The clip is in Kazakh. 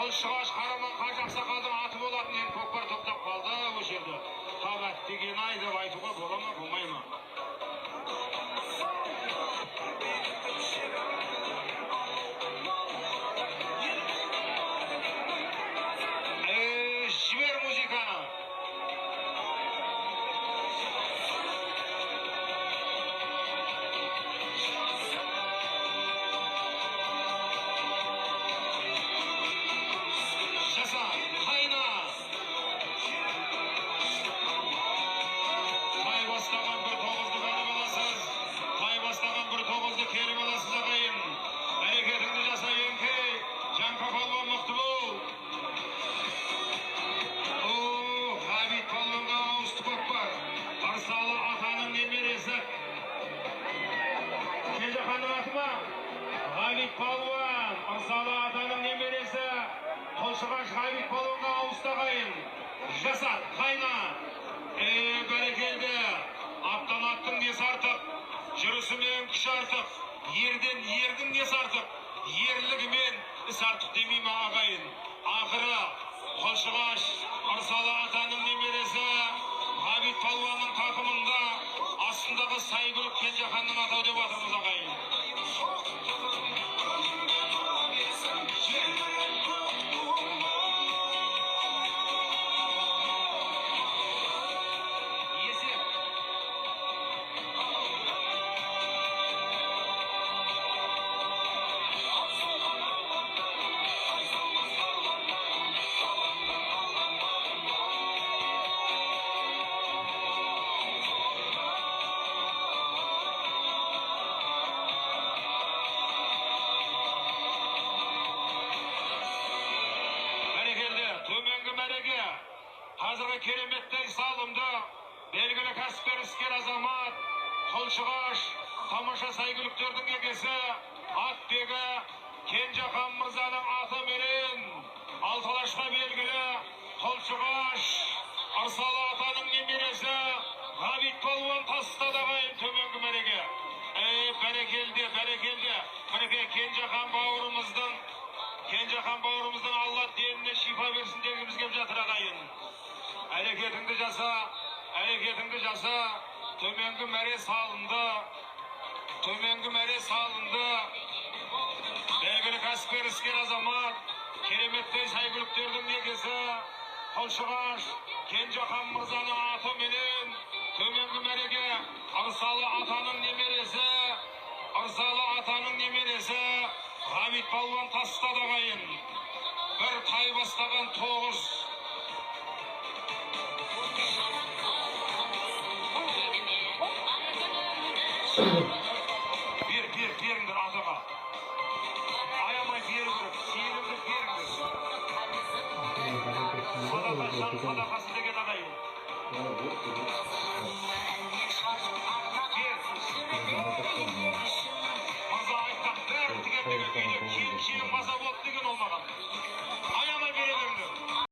Қылшығаш Қараман Қажы Ақсақалдың аты болатын енді көкпар тоқтап қалды осы жерде. Табат деген ай деп айтуға бола ма, болмай ма? Жібер музыканы. Ғабит Палуан, Ырсалы атаның немересі, Қылшығаш Ғабит Палуанға ауыстағайын. Жасат, қайна. Бәрекелді. Аттан аттың несі артық, жүрісімен күш артық, ерден ердің несі артық, ерлігімен іс артық демей ма ағайын. Ақыры Қылшығаш Ырсалы атаның немересі, Ғабит Палуанның тақымында астындағы Сайгүл Кенжеханның атау деп атырмыз ағайын. Қазіргі кереметтей салымды белгілі кәсіпкер іскер азамат Қылшығаш тамаша сәйгүліктердің егесі атбегі Кенжехан мырзаның атыменен Алталашқа белгілі Қылшығаш Ырсалы атаның немересі Ғабит Палуан тастады ағайын төменгі мәреге. Бәрекелді. Мінекей Кенжехан бауырымыздың Алла деніне шипа берсін дегіміз кеп жатыр ағайын. Әрекетіңді жаса, төменгі мәре салынды. Белгілі кәсіпкер іскер азамат, кереметтей сәйгүліктердің негесі, Қылшығаш Кенжехан мырзаның атыменен төменгі мәреге Ырсалы атаның немересі Ғабит Палуан тастады ағайын. Бір тай бастаған 9. Беріңдер атаға. Аямай беру керек, сенімді беріңдер. Садақасын деген ағайын.